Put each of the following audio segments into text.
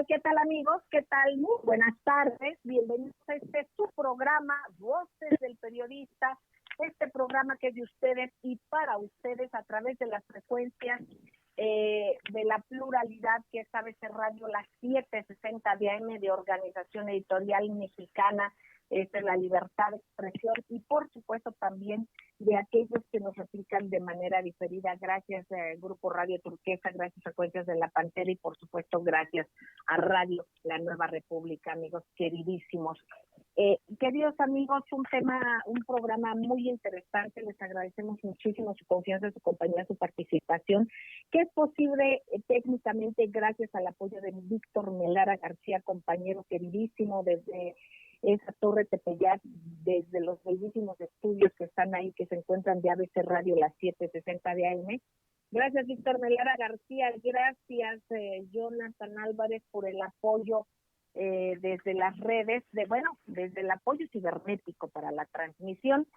¿Qué tal amigos? ¿Qué tal? Muy buenas tardes. Bienvenidos a su programa, Voces del Periodista. Este programa que es de ustedes y para ustedes a través de las frecuencias de la pluralidad que es ABC Radio, las 760 de AM de Organización Editorial Mexicana, de la libertad de expresión y por supuesto también de aquellos que nos replican de manera diferida, gracias Grupo Radio Turquesa, gracias a Frecuencias de la Pantera y por supuesto gracias a Radio La Nueva República, amigos queridísimos. Queridos amigos, un programa muy interesante, les agradecemos muchísimo su confianza, su compañía, su participación, que es posible técnicamente gracias al apoyo de Víctor Melara García, compañero queridísimo desde esa Torre Tepeyac, desde los bellísimos estudios que están ahí, que se encuentran de ABC Radio, las 760 de AM. Gracias, Víctor Melara García. Gracias, Jonathan Álvarez, por el apoyo desde las redes, desde el apoyo cibernético para la transmisión.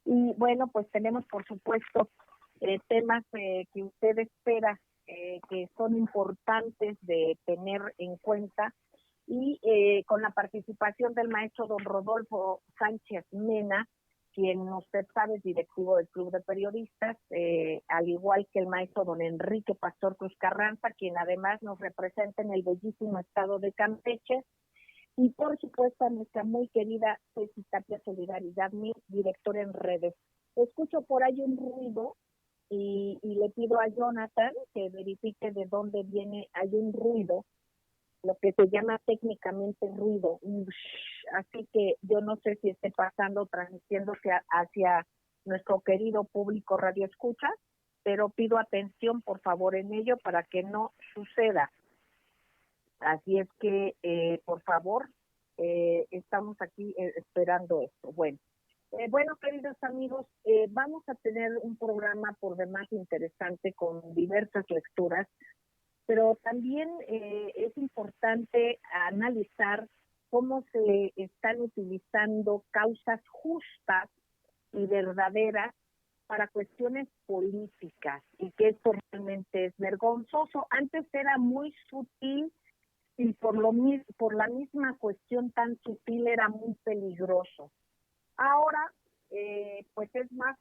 Y bueno, pues tenemos, por supuesto, temas que usted espera, que son importantes de tener en cuenta. Y con la participación del maestro don Rodolfo Sánchez Mena, quien usted sabe es directivo del Club de Periodistas, al igual que el maestro don Enrique Pastor Cruz Carranza, quien además nos representa en el bellísimo estado de Campeche, y por supuesto a nuestra muy querida Ceci Tapia Solidaridad, mi directora en redes. Escucho por ahí un ruido y le pido a Jonathan que verifique de dónde viene. Hay un ruido, lo que se llama técnicamente ruido, así que yo no sé si esté pasando, transmitiéndose hacia nuestro querido público Radio Escucha, pero pido atención por favor en ello para que no suceda. Así es que por favor, estamos aquí esperando esto. Bueno, queridos amigos, vamos a tener un programa por demás interesante con diversas lecturas, pero también es importante analizar cómo se están utilizando causas justas y verdaderas para cuestiones políticas, y que esto realmente es vergonzoso. Antes era muy sutil y por la misma cuestión tan sutil era muy peligroso. Ahora pues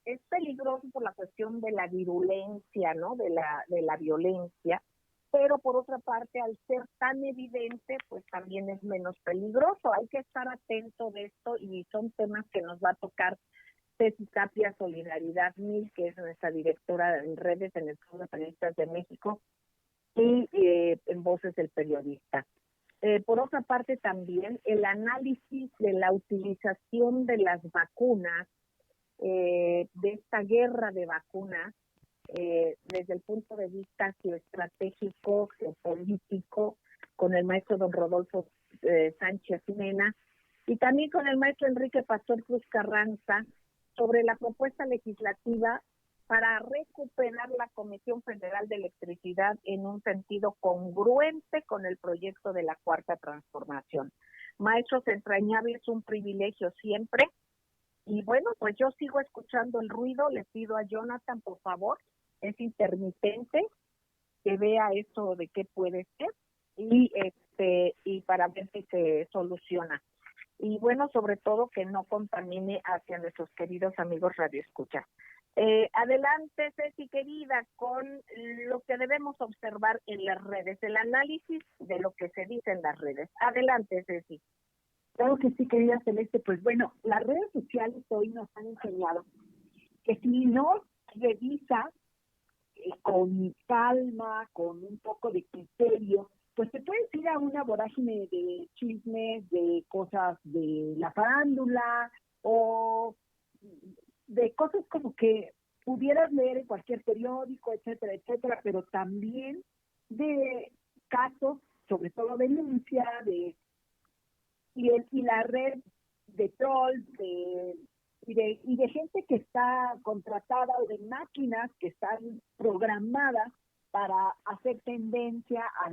es peligroso por la cuestión de la virulencia, ¿no? De la violencia, pero por otra parte, al ser tan evidente, pues también es menos peligroso. Hay que estar atento de esto y son temas que nos va a tocar Ceci Tapia Solidaridad Mil, que es nuestra directora en redes en el Club de Periodistas de México, y en Voces del Periodista. Por otra parte, también el análisis de la utilización de las vacunas, de esta guerra de vacunas, desde el punto de vista geoestratégico, geopolítico, con el maestro don Rodolfo Sánchez Mena, y también con el maestro Enrique Pastor Cruz Carranza, sobre la propuesta legislativa para recuperar la Comisión Federal de Electricidad en un sentido congruente con el proyecto de la Cuarta Transformación. Maestros entrañables, un privilegio siempre. Y bueno, pues yo sigo escuchando el ruido. Le pido a Jonathan, por favor, es intermitente, que vea esto de qué puede ser y para ver si se soluciona. Y bueno, sobre todo que no contamine hacia nuestros queridos amigos Radio Escucha. Adelante, Ceci querida, con lo que debemos observar en las redes, el análisis de lo que se dice en las redes. Adelante, Ceci. Claro que sí, querida Celeste. Pues bueno, las redes sociales hoy nos han enseñado que si no revisas con calma, con un poco de criterio, pues te puedes ir a una vorágine de chismes, de cosas de la farándula o de cosas como que pudieras leer en cualquier periódico, etcétera, etcétera, pero también de casos, sobre todo denuncia, y la red de trolls, y de gente que está contratada o de máquinas que están programadas para hacer tendencia a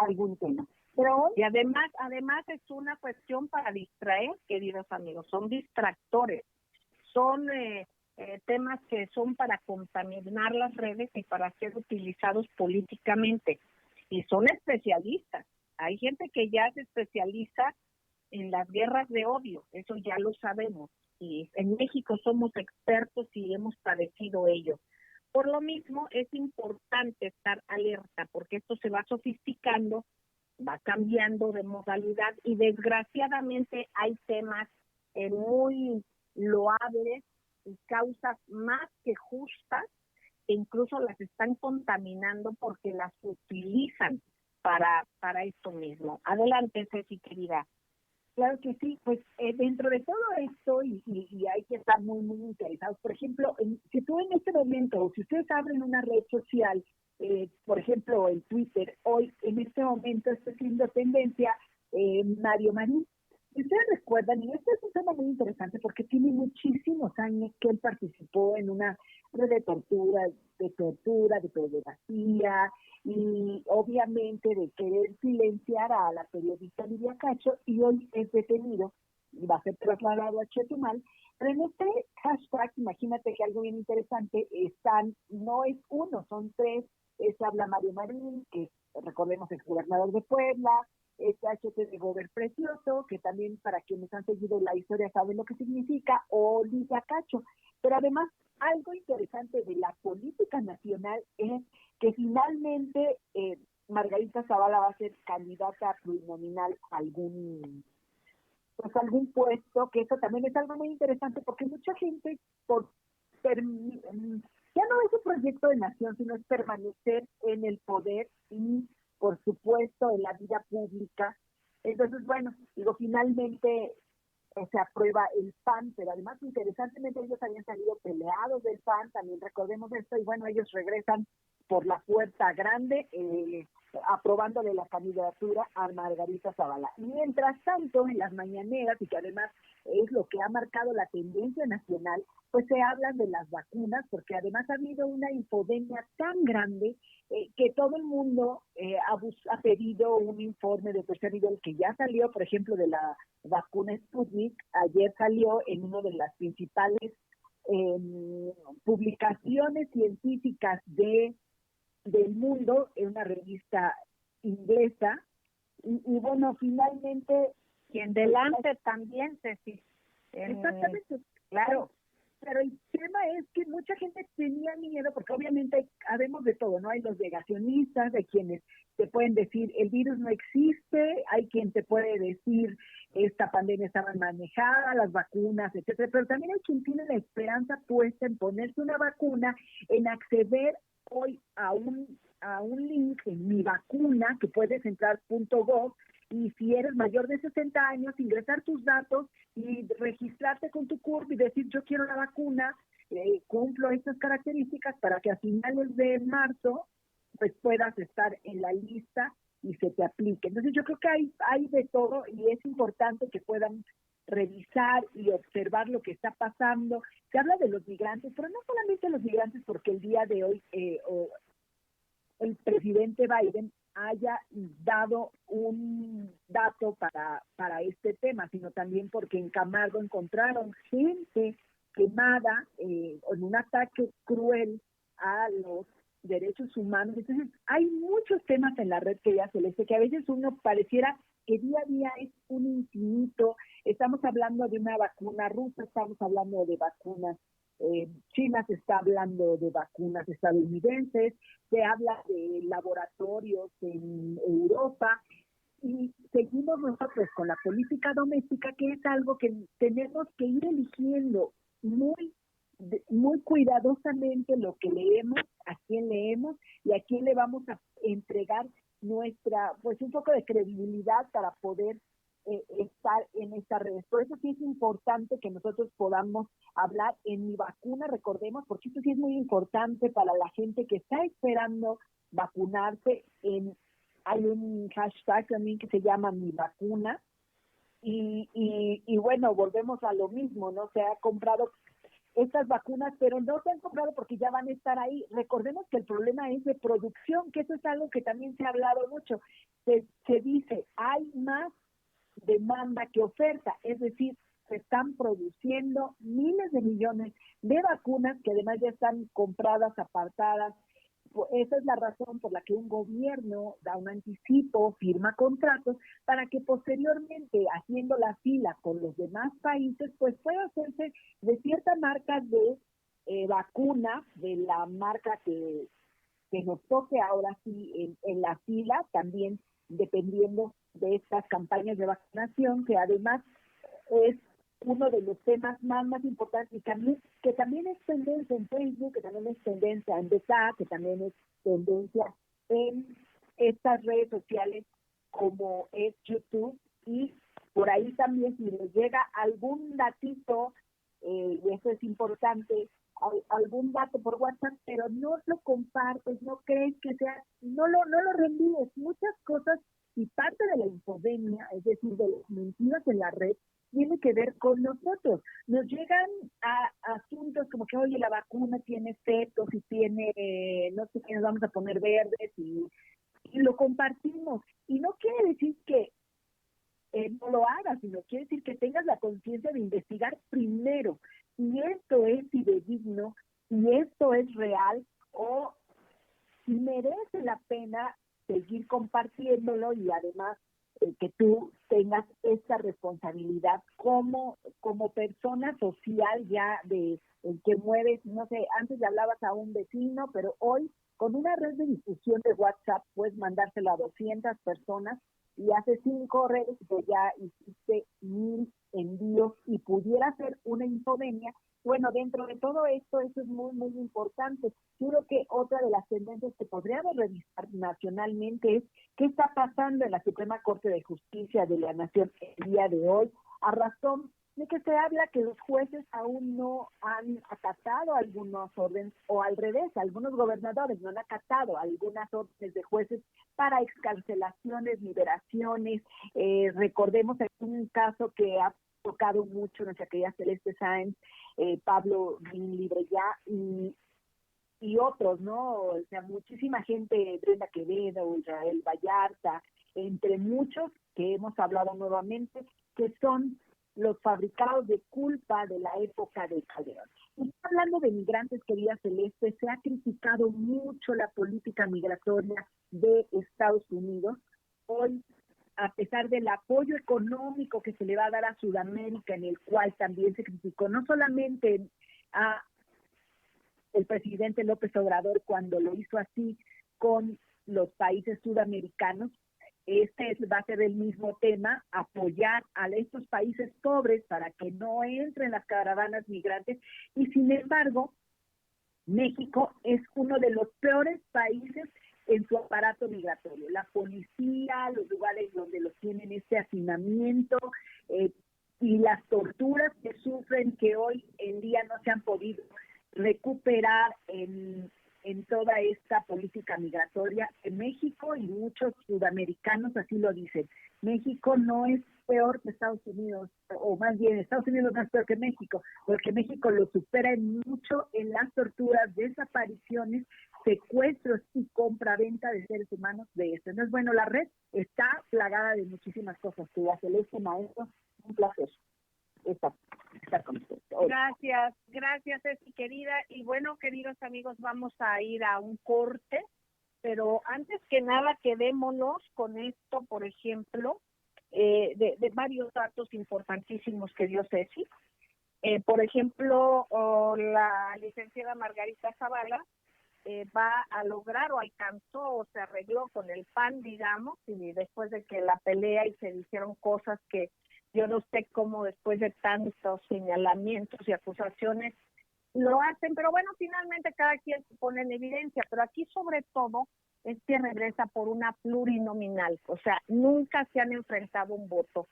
algún tema. Pero y además es una cuestión para distraer, queridos amigos, son distractores, son temas que son para contaminar las redes y para ser utilizados políticamente, y son especialistas. Hay gente que ya se especializa en las guerras de odio, eso ya lo sabemos, y en México somos expertos y hemos padecido ello. Por lo mismo es importante estar alerta, porque esto se va sofisticando, va cambiando de modalidad, y desgraciadamente hay temas muy loables y causas más que justas, que incluso las están contaminando porque las utilizan para esto mismo. Adelante, Ceci, querida. claro que sí, pues dentro de todo esto, y hay que estar muy, muy interesados. Por ejemplo, si tú en este momento, o si ustedes abren una red social, por ejemplo, en Twitter, hoy en este momento está siendo tendencia Mario Marín. Si ustedes recuerdan, y este es un tema muy interesante porque tiene muchísimos años que él participó en una red de pedagogía, y obviamente de querer silenciar a la periodista Lidia Cacho, y hoy es detenido y va a ser trasladado a Chetumal. Pero en este hashtag, imagínate que algo bien interesante, no es uno, son tres. Habla Mario Marín, que recordemos es gobernador de Puebla, HT de Gober Precioso, que también para quienes han seguido la historia saben lo que significa, o Lidia Cacho. Pero además, algo interesante de la política nacional es que finalmente Margarita Zavala va a ser candidata plurinominal a algún puesto, que eso también es algo muy interesante porque mucha gente ya no es un proyecto de nación, sino es permanecer en el poder y, por supuesto, en la vida pública. Entonces, bueno, finalmente se aprueba el PAN, pero además, interesantemente, ellos habían salido peleados del PAN, también recordemos esto, y bueno, ellos regresan por la puerta grande, aprobándole la candidatura a Margarita Zavala. Mientras tanto, en las mañaneras, y que además es lo que ha marcado la tendencia nacional, pues se hablan de las vacunas, porque además ha habido una infodemia tan grande que todo el mundo ha pedido un informe de tercer nivel, que ya salió, por ejemplo, de la vacuna Sputnik. Ayer salió en una de las principales publicaciones científicas del mundo, en una revista inglesa, y bueno, finalmente... Y en delante también, Ceci. Exactamente. Claro. Pero el tema es que mucha gente tenía miedo, porque obviamente habemos de todo, ¿no? Hay los negacionistas, hay quienes te pueden decir el virus no existe, hay quien te puede decir esta pandemia estaba manejada, las vacunas, etcétera, pero también hay quien tiene la esperanza puesta en ponerse una vacuna, en acceder hoy a un link en Mi Vacuna, que puedes entrar .gov, y si eres mayor de 60 años, ingresar tus datos y registrarte con tu CURP y decir yo quiero la vacuna, cumplo estas características para que a finales de marzo pues puedas estar en la lista y se te aplique. Entonces yo creo que hay de todo, y es importante que puedan revisar y observar lo que está pasando. Se habla de los migrantes, pero no solamente los migrantes, porque el día de hoy el presidente Biden haya dado un dato para este tema, sino también porque en Camargo encontraron gente quemada en un ataque cruel a los derechos humanos. Entonces, hay muchos temas en la red, que ya Celeste, que a veces uno pareciera que día a día es un infinito. Estamos hablando de una vacuna rusa, estamos hablando de vacunas China, se está hablando de vacunas estadounidenses, se habla de laboratorios en Europa, y seguimos nosotros con la política doméstica, que es algo que tenemos que ir eligiendo muy cuidadosamente lo que leemos, a quién leemos y a quién le vamos a entregar pues un poco de credibilidad para poder estar en estas redes. Por eso sí es importante que nosotros podamos hablar en Mi Vacuna, recordemos, porque esto sí es muy importante para la gente que está esperando vacunarse. Hay un hashtag también que se llama Mi Vacuna, y bueno, volvemos a lo mismo, ¿no? Se ha comprado estas vacunas, pero no se han comprado porque ya van a estar ahí. Recordemos que el problema es de producción, que eso es algo que también se ha hablado mucho. Se dice, hay más demanda que oferta, es decir, se están produciendo miles de millones de vacunas que además ya están compradas, apartadas. Esa es la razón por la que un gobierno da un anticipo, firma contratos, para que posteriormente, haciendo la fila con los demás países, pues pueda hacerse de cierta marca de vacuna, de la marca que nos toque ahora sí en la fila, también dependiendo de estas campañas de vacunación, que además es uno de los temas más importantes y que también es tendencia en Facebook, que también es tendencia en WhatsApp, que también es tendencia en estas redes sociales como es YouTube, y por ahí también si les llega algún datito, y eso es importante, algún dato por WhatsApp, pero no lo compartes, no crees que sea, no lo reenvíes, muchas cosas, y parte de la infodemia, es decir, de las mentiras en la red, tiene que ver con nosotros. Nos llegan a asuntos como que, oye, la vacuna tiene efectos y tiene, no sé qué, nos vamos a poner verdes y lo compartimos. Y no quiere decir que no lo hagas, sino quiere decir que tengas la conciencia de investigar primero si esto es fidedigno, si esto es real o si merece la pena seguir compartiéndolo, y además que tú tengas esta responsabilidad como persona social ya de el que mueves, no sé, antes le hablabas a un vecino, pero hoy con una red de difusión de WhatsApp puedes mandárselo a 200 personas y hace 5 redes que ya hiciste 1000 envíos y pudiera ser una infodemia. Bueno, dentro de todo esto, eso es muy importante. Yo creo que otra de las tendencias que podríamos revisar nacionalmente es qué está pasando en la Suprema Corte de Justicia de la Nación el día de hoy, a razón de que se habla que los jueces aún no han acatado algunos órdenes, o al revés, algunos gobernadores no han acatado algunas órdenes de jueces para excarcelaciones, liberaciones. Recordemos un caso que ha tocado mucho nuestra querida Celeste Sáenz, Pablo Libre ya, y otros, ¿no? O sea, muchísima gente, Brenda Quevedo, Israel Vallarta, entre muchos que hemos hablado nuevamente, que son los fabricados de culpa de la época de Calderón. Y hablando de migrantes, querida Celeste, se ha criticado mucho la política migratoria de Estados Unidos. Hoy, a pesar del apoyo económico que se le va a dar a Sudamérica, en el cual también se criticó no solamente a el presidente López Obrador cuando lo hizo así con los países sudamericanos, va a ser el mismo tema, apoyar a estos países pobres para que no entren las caravanas migrantes, y sin embargo, México es uno de los peores países en su aparato migratorio. La policía, los lugares donde los tienen este hacinamiento, y las torturas que sufren, que hoy en día no se han podido recuperar en toda esta política migratoria en México, y muchos sudamericanos así lo dicen. México no es peor que Estados Unidos, o más bien Estados Unidos no es peor que México, porque México lo supera en mucho en las torturas, desapariciones, secuestros y compraventa de seres humanos de esto. Entonces, bueno, la red está plagada de muchísimas cosas. Que ya Celeste, maestro, un placer estar con ustedes. Gracias, Ceci, querida. Y bueno, queridos amigos, vamos a ir a un corte, pero antes que nada quedémonos con esto, por ejemplo, de varios datos importantísimos que dio Ceci. Por ejemplo, la licenciada Margarita Zavala va a lograr, o alcanzó, o se arregló con el PAN, digamos, y después de que la pelea y se dijeron cosas que yo no sé cómo después de tantos señalamientos y acusaciones lo hacen, pero bueno, finalmente cada quien se pone en evidencia, pero aquí sobre todo es que regresa por una plurinominal, o sea, nunca se han enfrentado un voto.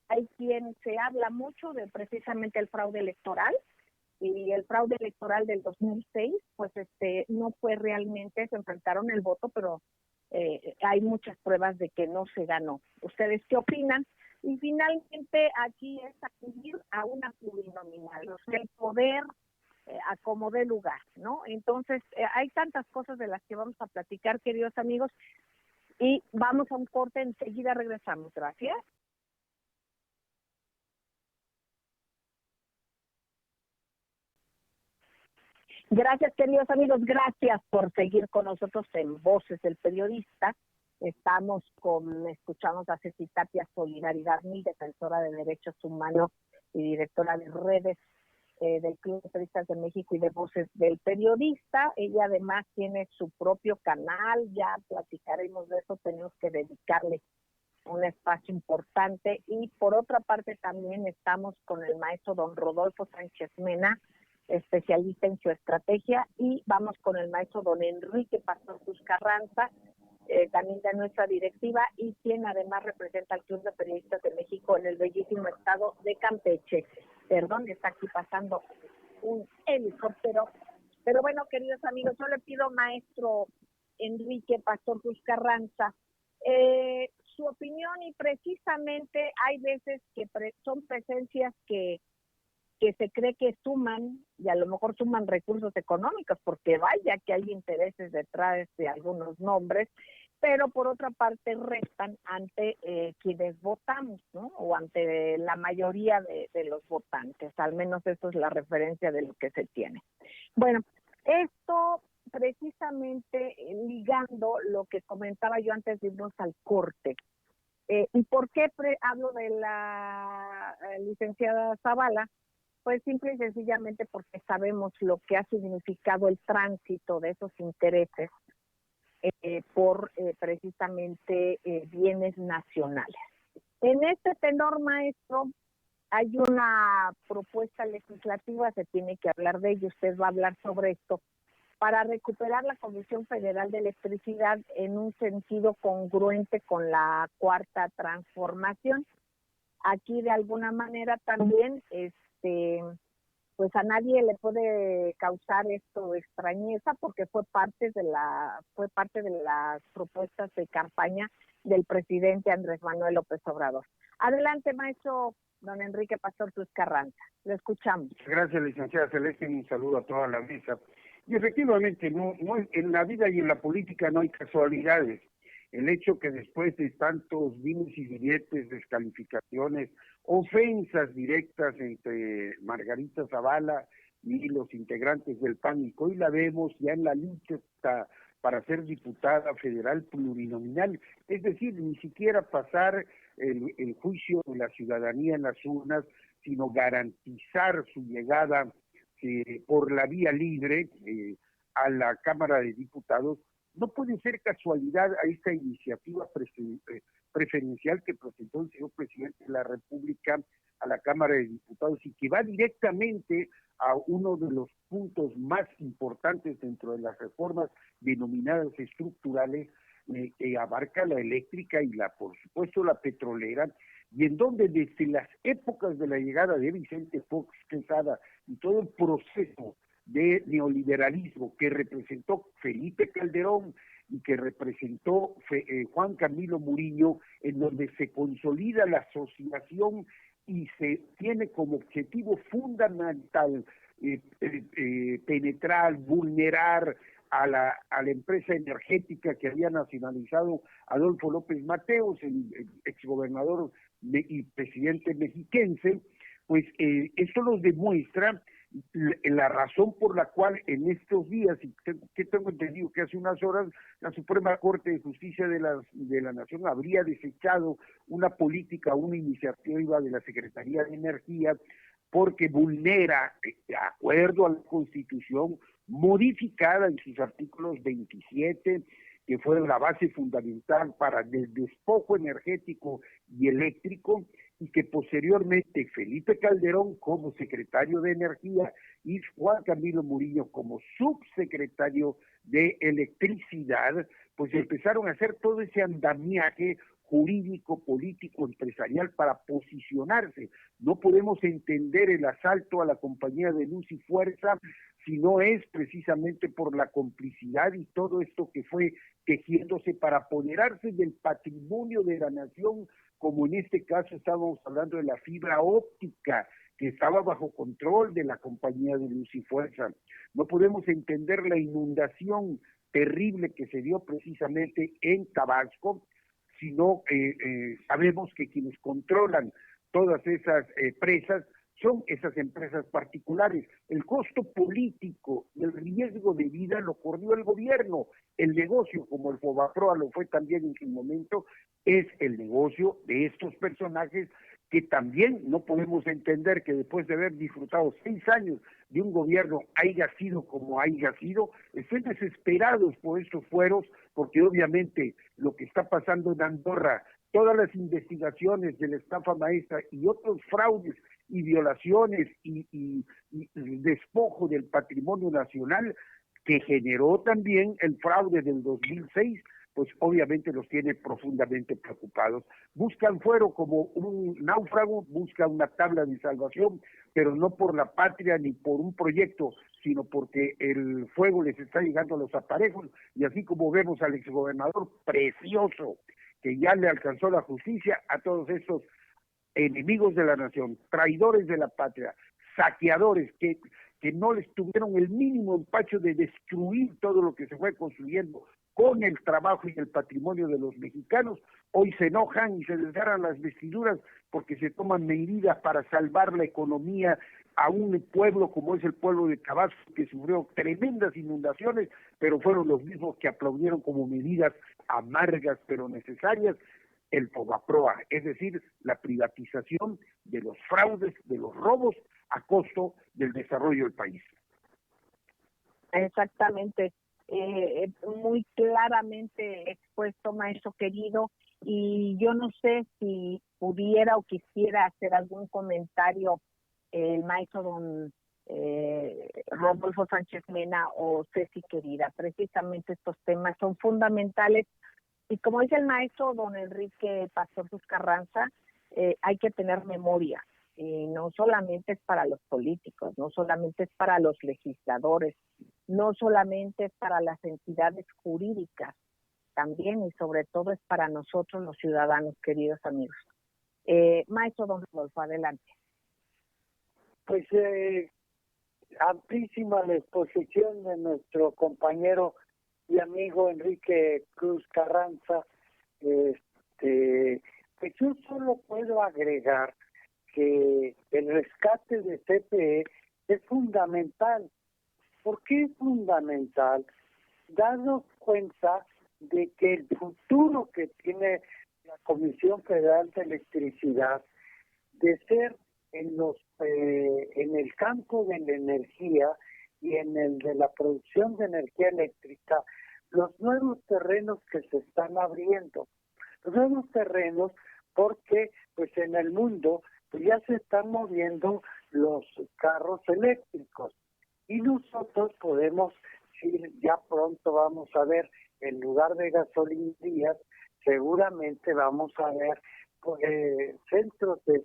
Hay quien se habla mucho de precisamente el fraude electoral, y el fraude electoral del 2006, pues no fue realmente, se enfrentaron el voto, pero hay muchas pruebas de que no se ganó. ¿Ustedes qué opinan? Y finalmente aquí es acudir a una plurinominal, o sea, el poder a como dé lugar, ¿no? Entonces, hay tantas cosas de las que vamos a platicar, queridos amigos, y vamos a un corte, enseguida regresamos. Gracias. Gracias, queridos amigos, gracias por seguir con nosotros en Voces del Periodista. Escuchamos a Ceci Tapia, Solidaridad Mil, defensora de derechos humanos y directora de redes del Club de Periodistas de México y de Voces del Periodista. Ella además tiene su propio canal, ya platicaremos de eso, tenemos que dedicarle un espacio importante. Y por otra parte también estamos con el maestro don Rodolfo Sánchez Mena, especialista en su estrategia, y vamos con el maestro don Enrique Pastor Cruz Carranza, también de nuestra directiva, y quien además representa al Club de Periodistas de México en el bellísimo estado de Campeche. Perdón, está aquí pasando un helicóptero. Pero bueno, queridos amigos, yo le pido, maestro Enrique Pastor Cruz Carranza, su opinión, y precisamente hay veces que son presencias que se cree que suman, y a lo mejor suman recursos económicos, porque vaya que hay intereses detrás de algunos nombres, pero por otra parte restan ante quienes votamos, ¿no? O ante la mayoría de los votantes, al menos eso es la referencia de lo que se tiene. Bueno, esto precisamente ligando lo que comentaba yo antes de irnos al corte. ¿Y por qué hablo de la licenciada Zavala? Pues simple y sencillamente porque sabemos lo que ha significado el tránsito de esos intereses por precisamente bienes nacionales. En este tenor, maestro, hay una propuesta legislativa, se tiene que hablar de ello, usted va a hablar sobre esto, para recuperar la Comisión Federal de Electricidad en un sentido congruente con la Cuarta Transformación. Aquí de alguna manera también pues a nadie le puede causar esto extrañeza, porque fue parte de las propuestas de campaña del presidente Andrés Manuel López Obrador. Adelante, maestro don Enrique Pastor Cruz Carranza, lo escuchamos. Gracias, licenciada Celeste, y un saludo a toda la mesa. Y efectivamente, no en la vida y en la política no hay casualidades. El hecho que después de tantos dimes y diretes, descalificaciones, ofensas directas entre Margarita Zavala y los integrantes del PAN, y hoy la vemos ya en la lucha para ser diputada federal plurinominal, es decir, ni siquiera pasar el juicio de la ciudadanía en las urnas, sino garantizar su llegada por la vía libre a la Cámara de Diputados. No puede ser casualidad a esta iniciativa preferencial que presentó el señor presidente de la República a la Cámara de Diputados, y que va directamente a uno de los puntos más importantes dentro de las reformas denominadas estructurales, que abarca la eléctrica y por supuesto la petrolera, y en donde desde las épocas de la llegada de Vicente Fox Quesada y todo el proceso de neoliberalismo que representó Felipe Calderón y que representó Juan Camilo Muriño, en donde se consolida la asociación y se tiene como objetivo fundamental penetrar, vulnerar a la empresa energética que había nacionalizado Adolfo López Mateos, el exgobernador y presidente mexiquense. Pues esto nos demuestra la razón por la cual en estos días, y que tengo entendido que hace unas horas, la Suprema Corte de Justicia de la Nación habría desechado una política, una iniciativa de la Secretaría de Energía, porque vulnera, de acuerdo a la Constitución, modificada en sus artículos 27, que fue la base fundamental para el despojo energético y eléctrico, y que posteriormente Felipe Calderón como secretario de Energía y Juan Camilo Muriño como subsecretario de Electricidad, pues empezaron a hacer todo ese andamiaje jurídico, político, empresarial para posicionarse. No podemos entender el asalto a la compañía de Luz y Fuerza si no es precisamente por la complicidad y todo esto que fue tejiéndose para apoderarse del patrimonio de la nación, como en este caso estábamos hablando de la fibra óptica, que estaba bajo control de la compañía de Luz y Fuerza. No podemos entender la inundación terrible que se dio precisamente en Tabasco, sino sabemos que quienes controlan todas esas presas son esas empresas particulares. El costo político y el riesgo de vida lo corrió el gobierno. El negocio, como el Fobaproa lo fue también en su momento, es el negocio de estos personajes que también no podemos entender que después de haber disfrutado 6 años de un gobierno haya sido como haya sido, estén desesperados por estos fueros, porque obviamente lo que está pasando en Andorra, todas las investigaciones de la estafa maestra y otros fraudes y violaciones y despojo del patrimonio nacional que generó también el fraude del 2006, pues obviamente los tiene profundamente preocupados. Buscan fuero como un náufrago, buscan una tabla de salvación, pero no por la patria ni por un proyecto, sino porque el fuego les está llegando a los aparejos, y así como vemos al exgobernador precioso, que ya le alcanzó la justicia a todos estos enemigos de la nación, traidores de la patria, saqueadores que no les tuvieron el mínimo empacho de destruir todo lo que se fue construyendo con el trabajo y el patrimonio de los mexicanos, hoy se enojan y se desgarran las vestiduras porque se toman medidas para salvar la economía a un pueblo como es el pueblo de Tabasco, que sufrió tremendas inundaciones, pero fueron los mismos que aplaudieron como medidas amargas pero necesarias el Fobaproa, es decir, la privatización de los fraudes, de los robos a costo del desarrollo del país. Exactamente, muy claramente expuesto, maestro querido, y yo no sé si pudiera o quisiera hacer algún comentario el maestro don Rodolfo Sánchez Mena o Ceci querida. Precisamente estos temas son fundamentales y como dice el maestro don Enrique Pastor Sus Carranza, hay que tener memoria. No solamente es para los políticos, no solamente es para los legisladores, no solamente es para las entidades jurídicas, también y sobre todo es para nosotros los ciudadanos, queridos amigos. Maestro don Rodolfo, adelante. Pues amplísima la exposición de nuestro compañero y amigo Enrique Cruz Carranza. Pues yo solo puedo agregar que el rescate de CPE es fundamental. ¿Por qué es fundamental? Darnos cuenta de que el futuro que tiene la Comisión Federal de Electricidad de ser en el campo de la energía y en el de la producción de energía eléctrica, los nuevos terrenos que se están abriendo. Los nuevos terrenos porque pues en el mundo pues ya se están moviendo los carros eléctricos y nosotros podemos ir, ya pronto vamos a ver, en lugar de gasolinerías, seguramente vamos a ver centros de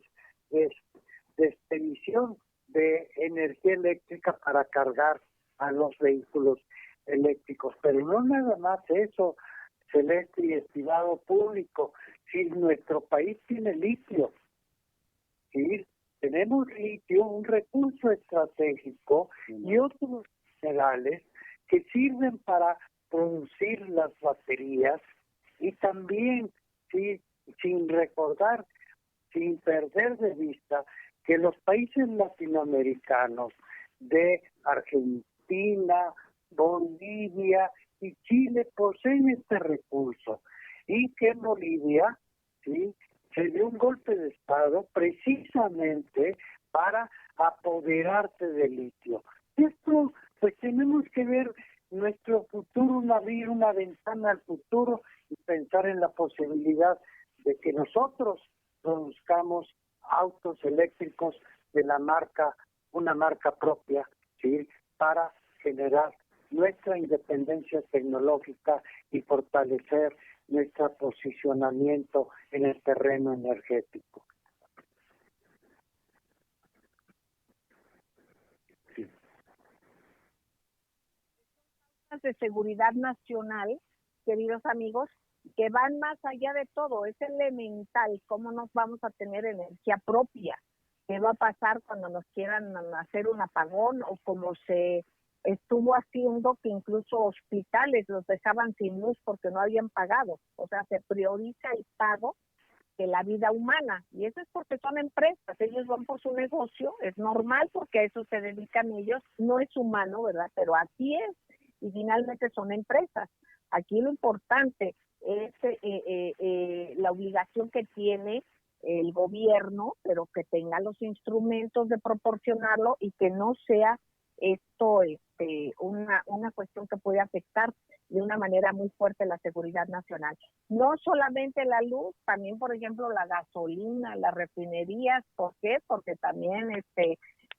expedición de energía eléctrica para cargar a los vehículos eléctricos. Pero no nada más eso, Celeste y estimado público, si nuestro país tiene litio, ¿sí? Tenemos litio, un recurso estratégico y otros minerales que sirven para producir las baterías y también, ¿sí? sin perder de vista que los países latinoamericanos de Argentina, Bolivia y Chile poseen este recurso y que en Bolivia, ¿sí? se dio un golpe de estado precisamente para apoderarse del litio. Esto, pues tenemos que ver nuestro futuro, abrir una ventana al futuro y pensar en la posibilidad de que nosotros produzcamos autos eléctricos de una marca propia, ¿sí? para generar nuestra independencia tecnológica y fortalecer nuestro posicionamiento en el terreno energético. Sí. De seguridad nacional, queridos amigos, que van más allá de todo, es elemental cómo nos vamos a tener energía propia. qué va a pasar cuando nos quieran hacer un apagón, o como se estuvo haciendo que incluso hospitales los dejaban sin luz porque no habían pagado. O sea, se prioriza el pago que la vida humana, y eso es porque son empresas, ellos van por su negocio, es normal porque a eso se dedican ellos, no es humano, ¿verdad? Pero así es, y finalmente son empresas. Aquí lo importante es la obligación que tiene el gobierno, pero que tenga los instrumentos de proporcionarlo y que no sea esto una cuestión que puede afectar de una manera muy fuerte la seguridad nacional. No solamente la luz, también, por ejemplo, la gasolina, las refinerías. ¿Por qué? Porque también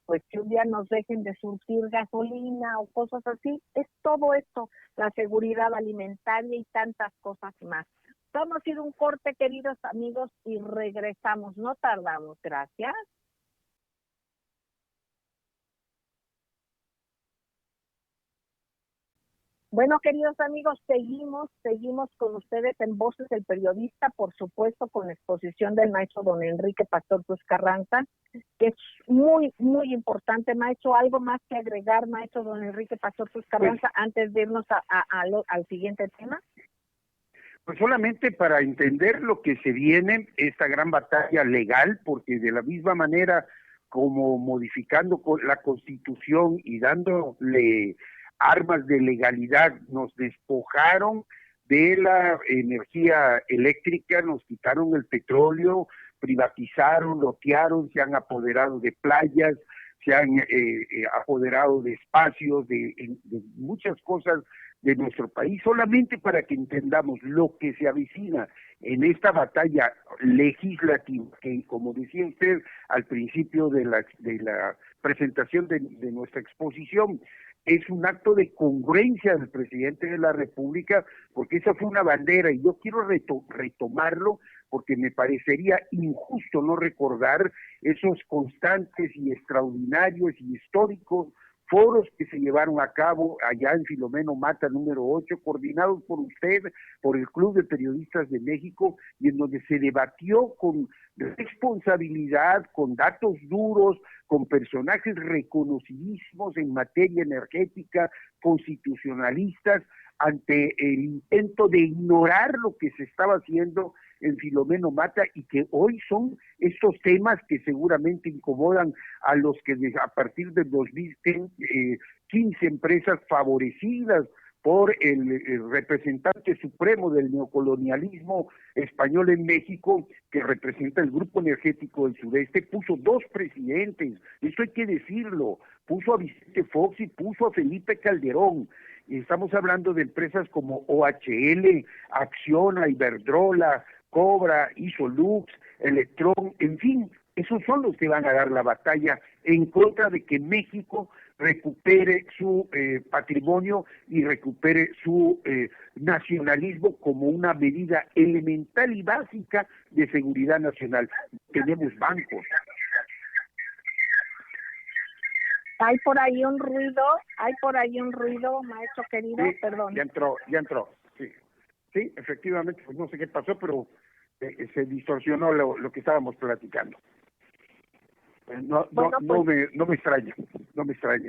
pues que un día nos dejen de surtir gasolina o cosas así. Es todo esto, la seguridad alimentaria y tantas cosas más. Vamos a ir a un corte, queridos amigos, y regresamos. No tardamos. Gracias. Bueno, queridos amigos, seguimos con ustedes en Voces del Periodista, por supuesto, con la exposición del maestro don Enrique Pastor Cruz Carranza, que es muy, muy importante. Maestro, ¿algo más que agregar, maestro don Enrique Pastor Cruz Carranza, antes de irnos al siguiente tema? Pues solamente para entender lo que se viene, esta gran batalla legal, porque de la misma manera como modificando la Constitución y dándole armas de legalidad, nos despojaron de la energía eléctrica, nos quitaron el petróleo, privatizaron, lotearon, se han apoderado de playas, se han apoderado de espacios, de muchas cosas de nuestro país, solamente para que entendamos lo que se avecina en esta batalla legislativa, que como decía usted al principio de la presentación de nuestra exposición, es un acto de congruencia del presidente de la República, porque esa fue una bandera, y yo quiero retomarlo, porque me parecería injusto no recordar esos constantes y extraordinarios y históricos foros que se llevaron a cabo allá en Filomeno Mata número 8, coordinados por usted, por el Club de Periodistas de México, y en donde se debatió con responsabilidad, con datos duros, con personajes reconocidísimos en materia energética, constitucionalistas, ante el intento de ignorar lo que se estaba haciendo en Filomeno Mata, y que hoy son estos temas que seguramente incomodan a los que a partir del 2015 empresas favorecidas por el representante supremo del neocolonialismo español en México, que representa el Grupo Energético del Sureste, puso 2 presidentes, eso hay que decirlo, puso a Vicente Fox y puso a Felipe Calderón. Y estamos hablando de empresas como OHL, Acciona, Iberdrola, Cobra, Isolux, Electrón, en fin, esos son los que van a dar la batalla en contra de que México recupere su patrimonio y recupere su nacionalismo como una medida elemental y básica de seguridad nacional. Tenemos bancos. Hay por ahí un ruido, maestro querido, Sí, perdón. Ya entró, sí, efectivamente, pues no sé qué pasó, pero se distorsionó lo que estábamos platicando. No me extraña.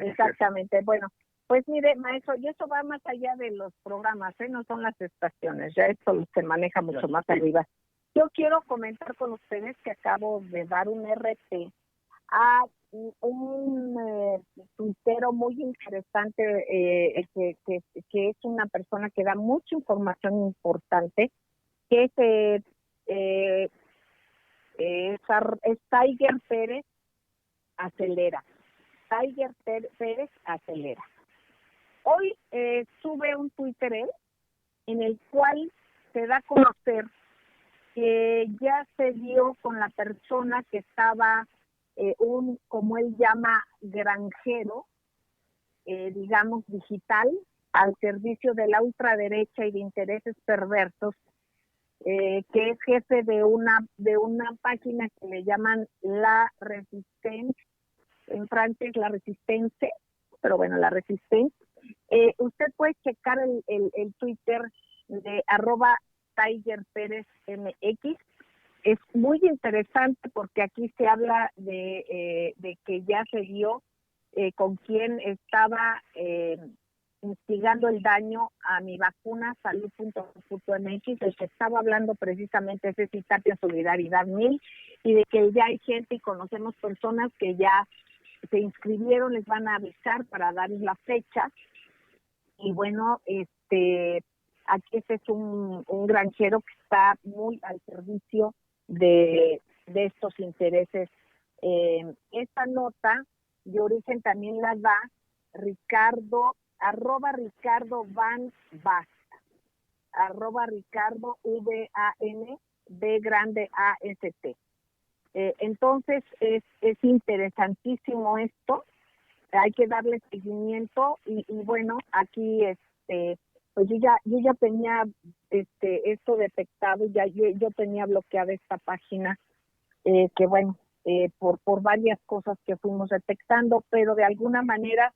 Exactamente, bueno, pues mire, maestro, y eso va más allá de los programas, no son las estaciones, ya esto se maneja mucho más arriba. Yo quiero comentar con ustedes que acabo de dar un RT a un tuitero muy interesante, que es una persona que da mucha información importante, que es Tiger Pérez Acelera. Tiger Pérez Acelera. Hoy sube un Twitter en el cual se da a conocer que ya se dio con la persona que estaba como él llama, granjero, digamos, digital, al servicio de la ultraderecha y de intereses perversos, que es jefe de una página que le llaman La Resistance, en francés La Resistance, pero bueno, La Resistance. Usted puede checar el Twitter de @Tiger Pérez MX, es muy interesante porque aquí se habla de que ya se dio con quién estaba instigando el daño a mi vacuna salud.mx, del que estaba hablando precisamente es Ceci Tapia Solidaridad 1000, y de que ya hay gente y conocemos personas que ya se inscribieron, les van a avisar para darles la fecha. Y bueno, aquí este es un granjero que está muy al servicio de estos intereses. Esta nota de origen también la da Ricardo, @Ricardo Van Basta, @Ricardo VAN B grande AST. Entonces es interesantísimo esto, hay que darle seguimiento y bueno, aquí pues yo ya tenía esto detectado, ya yo tenía bloqueada esta página, que bueno, por varias cosas que fuimos detectando, pero de alguna manera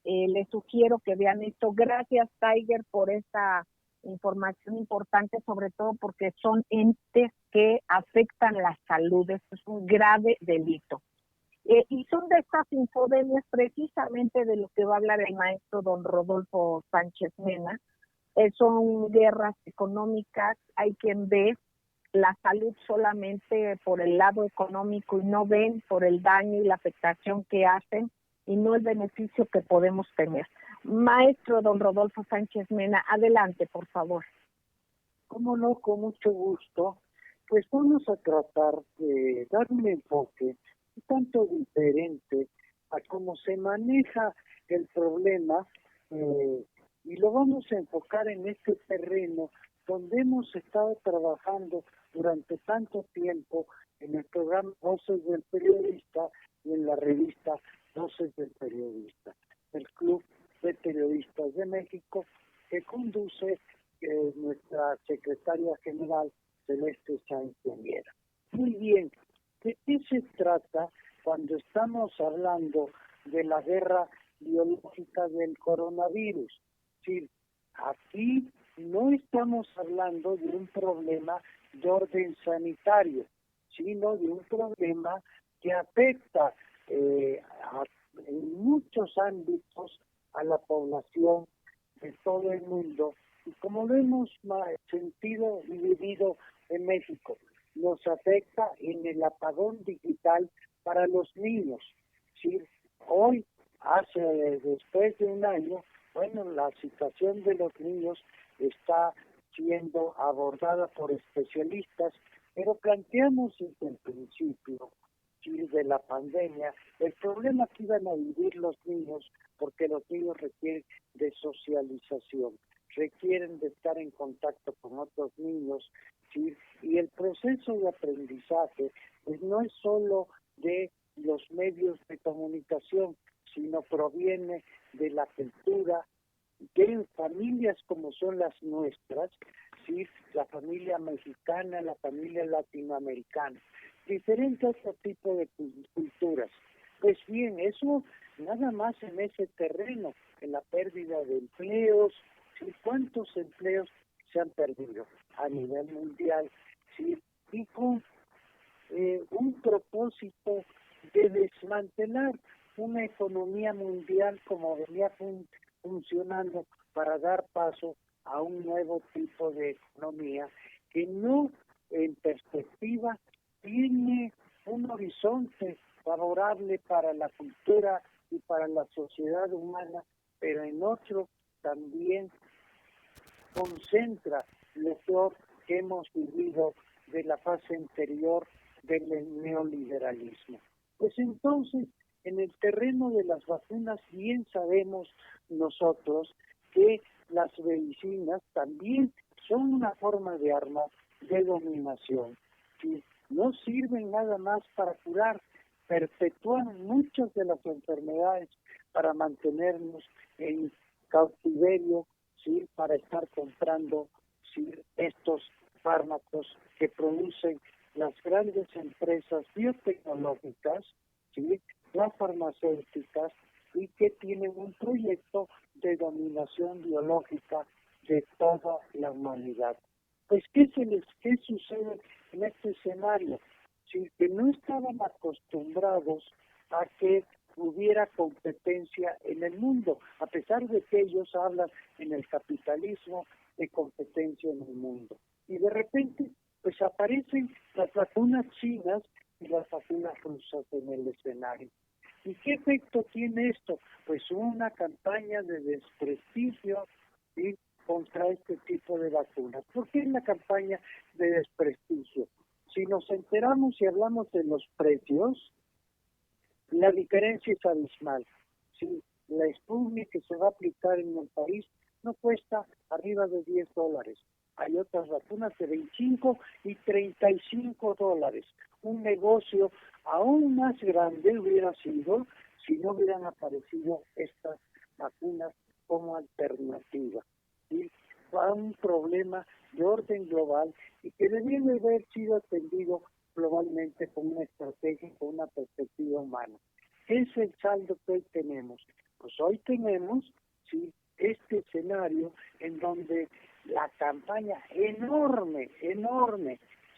les sugiero que vean esto. Gracias, Tiger, por esta información importante, sobre todo porque son entes que afectan la salud. Esto es un grave delito. Y son de estas infodemias precisamente de lo que va a hablar el maestro don Rodolfo Sánchez Mena. Son guerras económicas, hay quien ve la salud solamente por el lado económico y no ven por el daño y la afectación que hacen y no el beneficio que podemos tener. Maestro don Rodolfo Sánchez Mena, adelante, por favor. Cómo no, con mucho gusto. Pues vamos a tratar de dar un enfoque un tanto diferente a cómo se maneja el problema, y lo vamos a enfocar en este terreno donde hemos estado trabajando durante tanto tiempo en el programa Voces del Periodista y en la revista Voces del Periodista, el Club de Periodistas de México, que conduce nuestra secretaria general Celeste Sáenz de Miera. Muy bien, ¿de qué se trata cuando estamos hablando de la guerra biológica del coronavirus? Sí, aquí no estamos hablando de un problema de orden sanitario, sino de un problema que afecta en muchos ámbitos a la población de todo el mundo, y como lo hemos sentido y vivido en México, nos afecta en el apagón digital para los niños. ¿Sí? Hoy, después de un año, bueno, la situación de los niños está siendo abordada por especialistas, pero planteamos desde el principio, ¿sí?, de la pandemia, el problema que iban a vivir los niños, porque los niños requieren de socialización, requieren de estar en contacto con otros niños, ¿sí? Y el proceso de aprendizaje pues no es solo de los medios de comunicación, sino proviene de la cultura, de familias como son las nuestras, ¿sí?, la familia mexicana, la familia latinoamericana, diferente otro tipo de culturas. Pues bien, eso nada más en ese terreno, en la pérdida de empleos, ¿sí? ¿Cuántos empleos se han perdido a nivel mundial? ¿Sí? Y con un propósito de desmantelar una economía mundial como venía funcionando para dar paso a un nuevo tipo de economía que no, en perspectiva, tiene un horizonte favorable para la cultura y para la sociedad humana, pero en otro también concentra lo peor que hemos vivido de la fase anterior del neoliberalismo. Pues entonces, en el terreno de las vacunas, bien sabemos nosotros que las medicinas también son una forma de arma de dominación, que no sirven nada más para curar, perpetúan muchas de las enfermedades para mantenernos en cautiverio, ¿sí?, para estar comprando, ¿sí?, estos fármacos que producen las grandes empresas biotecnológicas, ¿sí?, las farmacéuticas, y que tienen un proyecto de dominación biológica de toda la humanidad. Pues, ¿qué sucede en este escenario? Sí, que no estaban acostumbrados a que hubiera competencia en el mundo, a pesar de que ellos hablan en el capitalismo de competencia en el mundo. Y de repente, pues aparecen las vacunas chinas y las vacunas rusas en el escenario. ¿Y qué efecto tiene esto? Pues una campaña de desprestigio, ¿sí?, contra este tipo de vacunas. ¿Por qué es la campaña de desprestigio? Si nos enteramos y hablamos de los precios, la diferencia es abismal. Si la Sputnik que se va a aplicar en el país no cuesta arriba de $10. Hay otras vacunas de 25 y $35. Un negocio aún más grande hubiera sido si no hubieran aparecido estas vacunas como alternativa. ¿Sí? Fue un problema de orden global y que debía de haber sido atendido globalmente con una estrategia, con una perspectiva humana. ¿Qué es el saldo que hoy tenemos? Pues hoy tenemos, ¿sí?, este escenario en donde la campaña enorme,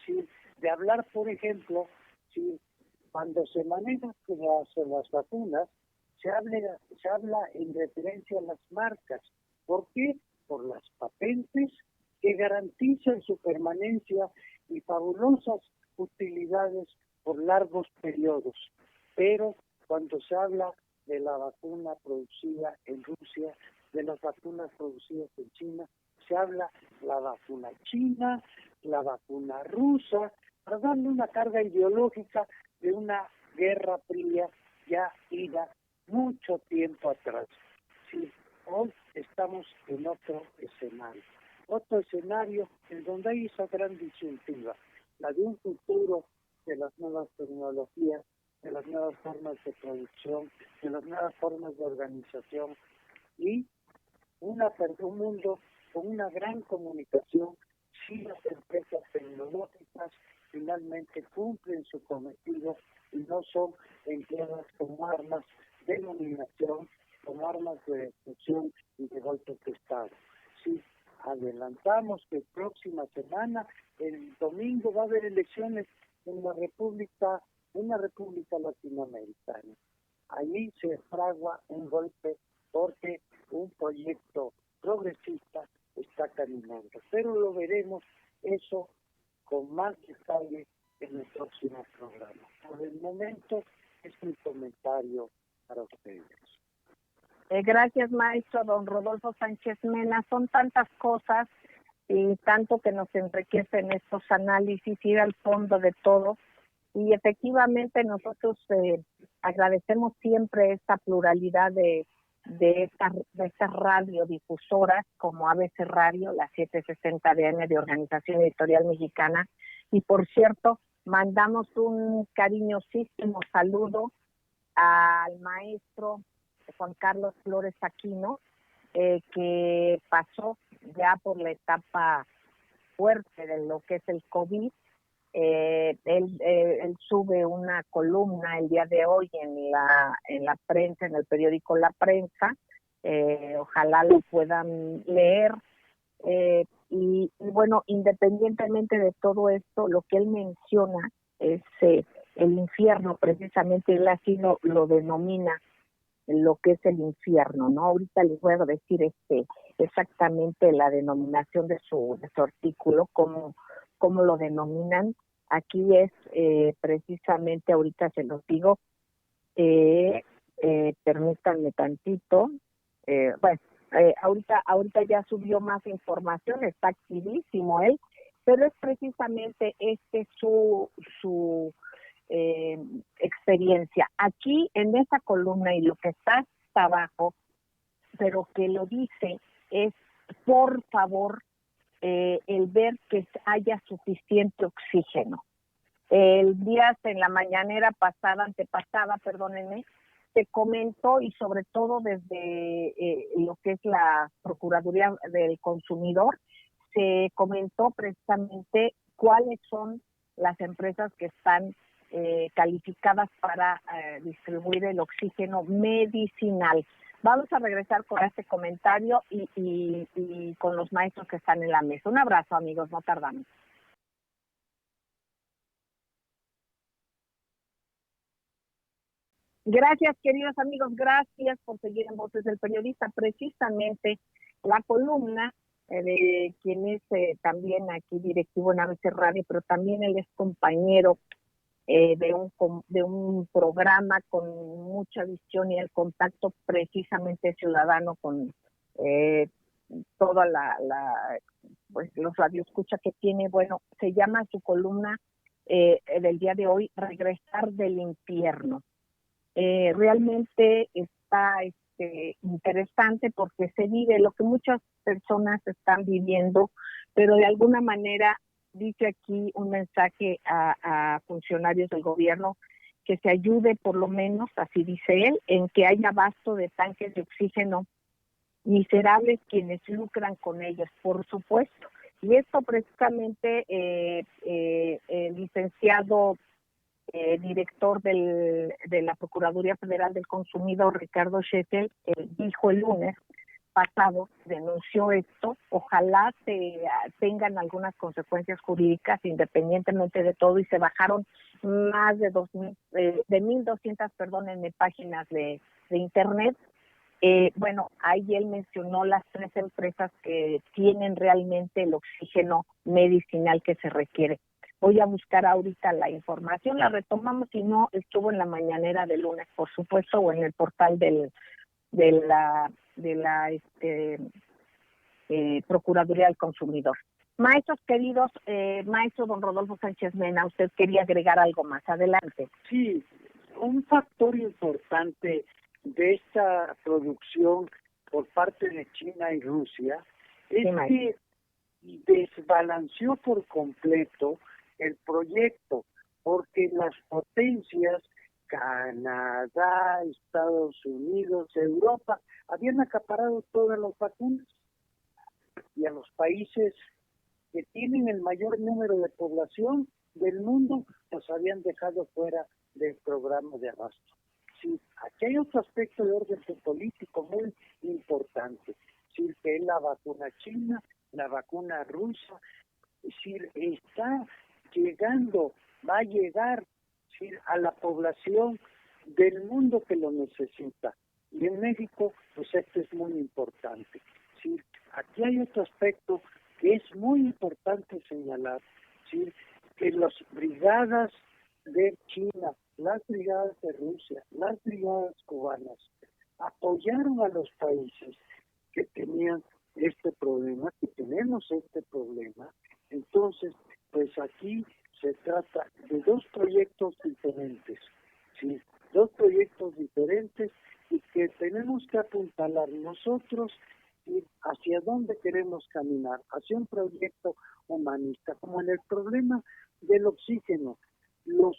¿sí?, de hablar, por ejemplo, ¿sí?, cuando se manejan las vacunas, se habla en referencia a las marcas. ¿Por qué? Por las patentes que garantizan su permanencia y fabulosas utilidades por largos periodos. Pero cuando se habla de la vacuna producida en Rusia, de las vacunas producidas en China, se habla la vacuna china, la vacuna rusa, para darle una carga ideológica de una guerra fría ya ida mucho tiempo atrás. Sí, hoy estamos en otro escenario en donde hay esa gran disyuntiva, la de un futuro de las nuevas tecnologías, de las nuevas formas de producción, de las nuevas formas de organización y un mundo con una gran comunicación. Si las empresas tecnológicas finalmente cumplen su cometido y no son empleadas como armas de dominación, como armas de destrucción y de golpe de Estado. Sí, adelantamos que próxima semana, el domingo, va a haber elecciones en una república latinoamericana. Allí se fragua un golpe porque un proyecto progresista está caminando. Pero lo veremos eso con más detalle en el próximo programa. Por el momento es mi comentario para ustedes. Gracias, maestro don Rodolfo Sánchez Mena. Son tantas cosas y tanto que nos enriquecen estos análisis, ir al fondo de todo. Y efectivamente nosotros agradecemos siempre esta pluralidad de estas radiodifusoras como ABC Radio, la 760 AM de Organización Editorial Mexicana. Y por cierto, mandamos un cariñosísimo saludo al maestro Juan Carlos Flores Aquino, que pasó ya por la etapa fuerte de lo que es el COVID. Él sube una columna el día de hoy en la prensa, en el periódico La Prensa. Ojalá lo puedan leer. Y bueno, independientemente de todo esto, lo que él menciona es el infierno, precisamente. Él así lo denomina, lo que es el infierno, ¿no? Ahorita les voy a decir exactamente la denominación de su artículo, cómo lo denominan. Aquí es precisamente, ahorita se los digo, permítanme tantito. Ahorita ya subió más información, está activísimo él, pero es precisamente su experiencia. Aquí en esa columna y lo que está hasta abajo, pero que lo dice es, por favor, el ver que haya suficiente oxígeno. El día en la mañanera antepasada, se comentó, y sobre todo desde lo que es la Procuraduría del Consumidor, se comentó precisamente cuáles son las empresas que están calificadas para distribuir el oxígeno medicinal. Vamos a regresar con este comentario y con los maestros que están en la mesa. Un abrazo, amigos, no tardamos. Gracias, queridos amigos, gracias por seguir en Voces del Periodista. Precisamente la columna de quien es también aquí directivo en ABC Radio, pero también él es compañero de un programa con mucha visión y el contacto precisamente ciudadano con toda pues los radioescuchas que tiene. Bueno, se llama su columna del día de hoy, Regresar del Infierno. Realmente está interesante porque se vive lo que muchas personas están viviendo, pero de alguna manera dice aquí un mensaje a funcionarios del gobierno que se ayude por lo menos, así dice él, en que haya abasto de tanques de oxígeno, miserables quienes lucran con ellos, por supuesto. Y esto precisamente el licenciado director de la Procuraduría Federal del Consumidor, Ricardo Scheffel, dijo el lunes pasado, denunció esto. Ojalá tengan algunas consecuencias jurídicas independientemente de todo, y se bajaron más de 1,200 en páginas de internet. Bueno, ahí él mencionó las 3 empresas que tienen realmente el oxígeno medicinal que se requiere. Voy a buscar ahorita la información, la retomamos, si no, estuvo en la mañanera del lunes, por supuesto, o en el portal de la Procuraduría del Consumidor. Maestros queridos, maestro don Rodolfo Sánchez Mena, usted quería agregar algo más, adelante. Sí, un factor importante de esta producción por parte de China y Rusia es que desbalanceó por completo el proyecto, porque las potencias, Canadá, Estados Unidos, Europa, habían acaparado todas las vacunas, y a los países que tienen el mayor número de población del mundo los habían dejado fuera del programa de abasto. Sí, aquí hay otro aspecto de orden político muy importante, sí, que es la vacuna china, la vacuna rusa, sí, está llegando, va a llegar, sí, a la población del mundo que lo necesita. Y en México, pues esto es muy importante. Sí, aquí hay otro aspecto que es muy importante señalar, sí, que las brigadas de China, las brigadas de Rusia, las brigadas cubanas apoyaron a los países que tenían este problema, que tenemos este problema. Entonces, pues aquí se trata de 2 proyectos diferentes, ¿sí? 2 proyectos diferentes, y que tenemos que apuntalar nosotros y hacia dónde queremos caminar, hacia un proyecto humanista, como en el problema del oxígeno. Los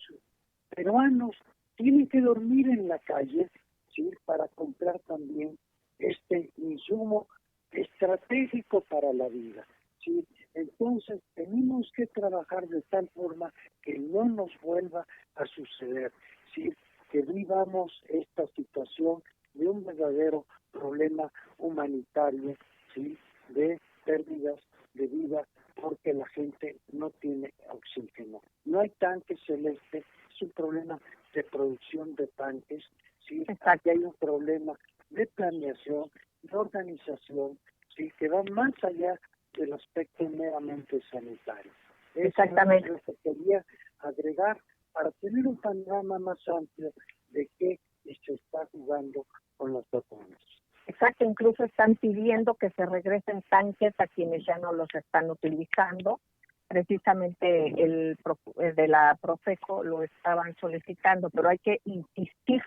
peruanos tienen que dormir en la calle, ¿sí?, para comprar también este insumo estratégico para la vida, ¿sí? Entonces tenemos que trabajar de tal forma que no nos vuelva a suceder, ¿sí?, que vivamos esta situación de un verdadero problema humanitario, ¿sí?, de pérdidas de vida porque la gente no tiene oxígeno. No hay tanques celestes, es un problema de producción de tanques, ¿sí? Aquí hay un problema de planeación, de organización, ¿sí?, que va más allá del aspecto meramente sanitario. Exactamente. Eso es lo que quería agregar para tener un panorama más amplio de qué se está jugando con las vacunas. Exacto, incluso están pidiendo que se regresen tanques a quienes ya no los están utilizando. Precisamente el de la Profeco lo estaban solicitando, pero hay que insistir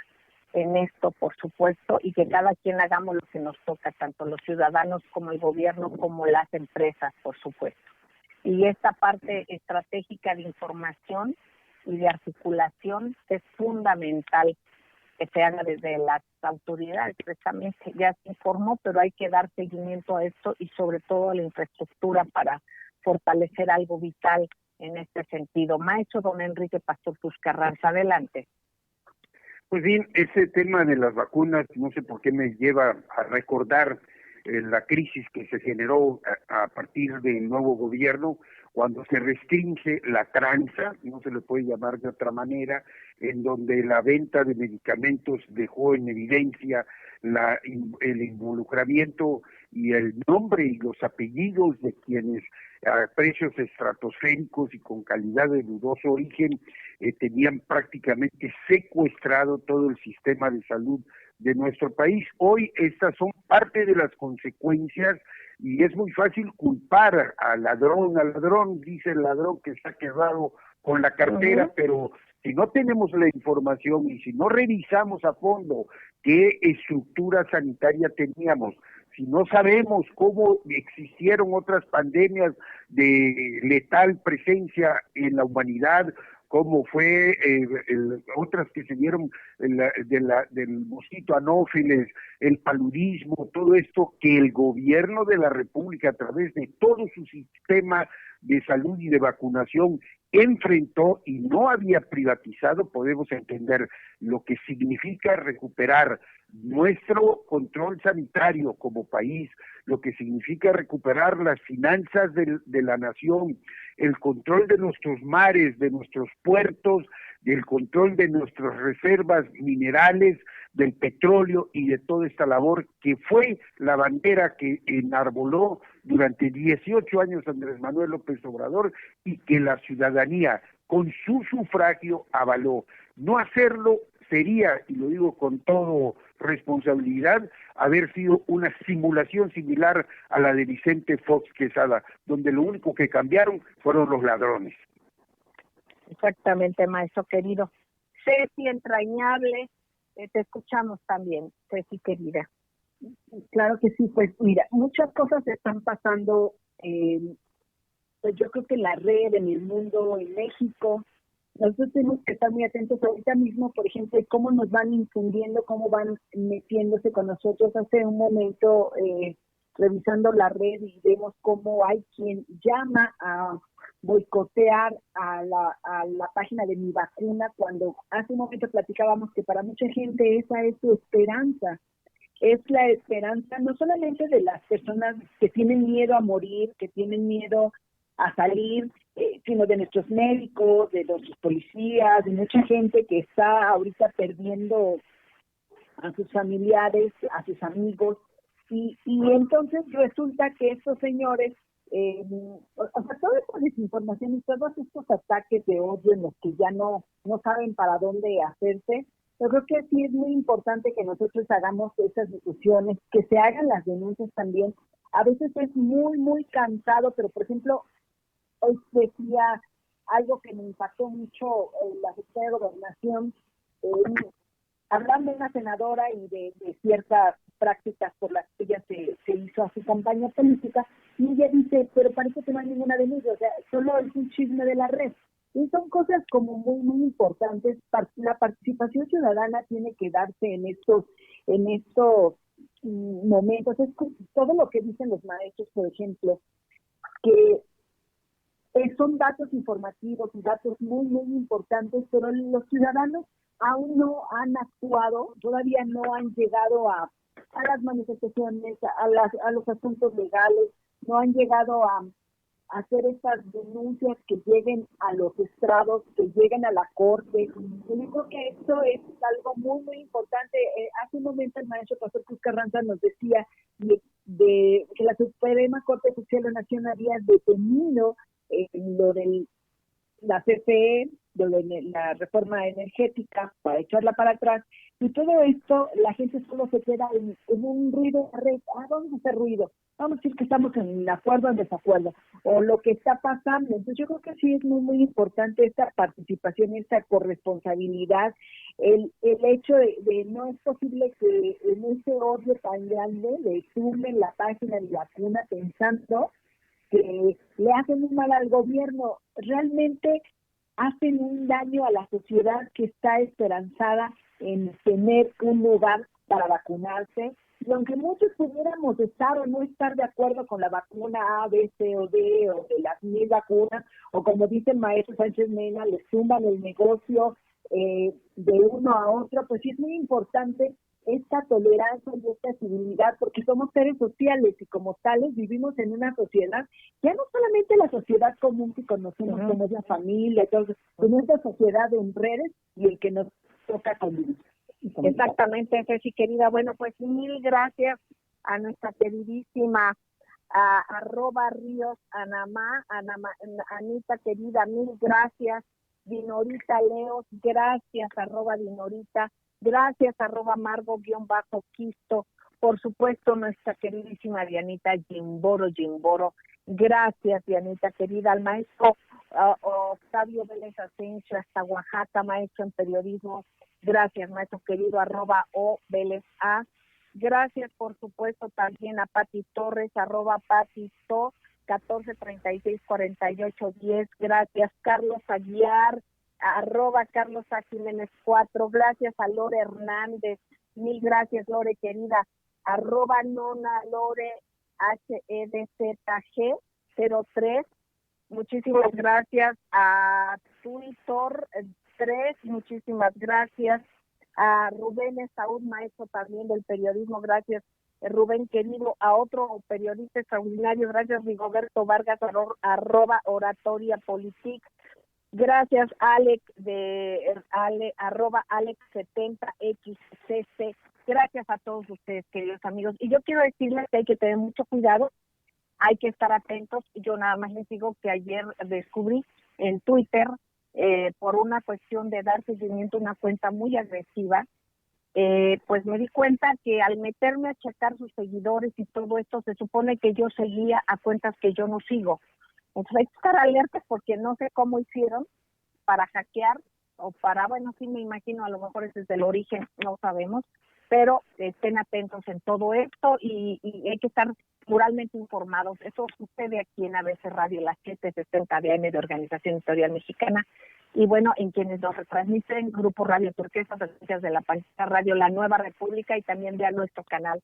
en esto, por supuesto, y que cada quien hagamos lo que nos toca, tanto los ciudadanos como el gobierno, como las empresas, por supuesto. Y esta parte estratégica de información y de articulación es fundamental que se haga desde las autoridades. Precisamente ya se informó, pero hay que dar seguimiento a esto y sobre todo a la infraestructura para fortalecer algo vital en este sentido. Maestro don Enrique Pastor Tus Carranza, adelante. Pues bien, ese tema de las vacunas, no sé por qué me lleva a recordar la crisis que se generó a partir del nuevo gobierno, cuando se restringe la tranza, no se le puede llamar de otra manera, en donde la venta de medicamentos dejó en evidencia el involucramiento y el nombre y los apellidos de quienes a precios estratosféricos y con calidad de dudoso origen tenían prácticamente secuestrado todo el sistema de salud de nuestro país. Hoy estas son parte de las consecuencias y es muy fácil culpar al ladrón, dice el ladrón que está quedado con la cartera, pero si no tenemos la información y si no revisamos a fondo qué estructura sanitaria teníamos, si no sabemos cómo existieron otras pandemias de letal presencia en la humanidad, cómo fue otras que se dieron del mosquito anófeles, el paludismo, todo esto que el gobierno de la República a través de todo su sistema de salud y de vacunación enfrentó y no había privatizado, podemos entender lo que significa recuperar nuestro control sanitario como país, lo que significa recuperar las finanzas de la nación, el control de nuestros mares, de nuestros puertos, del control de nuestras reservas minerales, del petróleo y de toda esta labor que fue la bandera que enarboló durante 18 años Andrés Manuel López Obrador y que la ciudadanía con su sufragio avaló. No hacerlo sería, y lo digo con todo responsabilidad, haber sido una simulación similar a la de Vicente Fox Quesada, donde lo único que cambiaron fueron los ladrones. Exactamente, maestro querido. Ceci, entrañable, te escuchamos también, Ceci querida. Claro que sí, pues mira, muchas cosas están pasando, pues yo creo que en la red, en el mundo, en México. Nosotros tenemos que estar muy atentos ahorita mismo, por ejemplo, cómo nos van infundiendo, cómo van metiéndose con nosotros. Hace un momento, revisando la red y vemos cómo hay quien llama a boicotear a la página de Mi Vacuna, cuando hace un momento platicábamos que para mucha gente esa es su esperanza. Es la esperanza no solamente de las personas que tienen miedo a morir, que tienen miedo a salir, sino de nuestros médicos, de nuestros policías, de mucha gente que está ahorita perdiendo a sus familiares, a sus amigos, y entonces resulta que estos señores, o sea, toda esta desinformación y todos estos ataques de odio en los que ya no saben para dónde hacerse, yo creo que sí es muy importante que nosotros hagamos esas discusiones, que se hagan las denuncias también. A veces es muy, muy cansado, pero por ejemplo, hoy decía algo que me impactó mucho la Secretaría de Gobernación, hablando de una senadora y de ciertas prácticas por las que ella se hizo a su campaña política, y ella dice, pero parece que no hay ninguna denuncia, o sea, solo es un chisme de la red. Y son cosas como muy, muy importantes. La participación ciudadana tiene que darse en estos momentos. Es todo lo que dicen los maestros, por ejemplo, que son datos informativos y datos muy, muy importantes, pero los ciudadanos aún no han actuado, todavía no han llegado a las manifestaciones, a los asuntos legales, no han llegado a hacer estas denuncias que lleguen a los estrados, que lleguen a la corte. Yo digo que esto es algo muy, muy importante. Hace un momento el maestro Pastor Cruz Carranza nos decía de que la Suprema Corte Judicial de la Nación había detenido lo de la CFE, de la reforma energética, para echarla para atrás, y todo esto, la gente solo se queda en un ruido de red. Vamos a hacer ruido, vamos a decir que estamos en acuerdo o en desacuerdo, o lo que está pasando. Entonces yo creo que sí es muy, muy importante esta participación, esta corresponsabilidad, el hecho de no es posible que en ese odio tan grande le sumen la página de vacuna pensando que le hacen un mal al gobierno, realmente hacen un daño a la sociedad que está esperanzada en tener un lugar para vacunarse. Y aunque muchos pudiéramos estar o no estar de acuerdo con la vacuna A, B, C o D, o de las 1000 vacunas, o como dice el maestro Sánchez Mena, le suman el negocio, de uno a otro, pues sí es muy importante esta tolerancia y esta civilidad, porque somos seres sociales y como tales vivimos en una sociedad, ya no solamente la sociedad común que conocemos como es la familia, entonces, sino esta sociedad en redes y el que nos toca convivir. Exactamente, Ceci, querida. Bueno, pues mil gracias a nuestra queridísima @Ríos Anamá, Anita querida, mil gracias. Dinorita Leos, gracias, @Dinorita, gracias, @Margo_Quisto, por supuesto, nuestra queridísima Dianita Gimboro, gracias, Dianita querida, al maestro Octavio Vélez Asensio, hasta Oaxaca, maestro en periodismo, gracias, maestro querido, @O Vélez A, gracias, por supuesto, también a Pati Torres, @Patito, 14364810, gracias, Carlos Aguiar, @CarlosA_Jiménez4, gracias a Lore Hernández, mil gracias, Lore querida, @Nona Lore HEDZG03, muchísimas gracias, a Twitter 3, muchísimas gracias, a Rubén Esaúd, maestro también del periodismo, gracias, Rubén querido, a otro periodista extraordinario, gracias, Rigoberto Vargas, @Oratoria Politic, gracias, Alex @Alex70XCC, gracias a todos ustedes, queridos amigos, y yo quiero decirles que hay que tener mucho cuidado, hay que estar atentos. Yo nada más les digo que ayer descubrí en Twitter, por una cuestión de dar seguimiento a una cuenta muy agresiva, pues me di cuenta que al meterme a checar sus seguidores y todo esto, se supone que yo seguía a cuentas que yo no sigo. Entonces hay que estar alertas porque no sé cómo hicieron para hackear o para, bueno, sí me imagino, a lo mejor ese es el origen, no sabemos, pero estén atentos en todo esto y hay que estar pluralmente informados. Eso sucede aquí en ABC Radio, las 7:60 de AM de Organización Editorial Mexicana, y bueno, en quienes nos retransmiten, Grupo Radio Turquesa, frecuencias de la Pancita Radio La Nueva República, y también de nuestro canal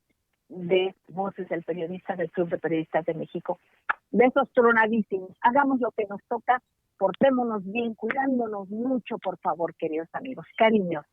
de Voces del Periodista del Club de Periodistas de México. Besos tronadísimos. Hagamos lo que nos toca, portémonos bien, cuidándonos mucho, por favor, queridos amigos. Cariños.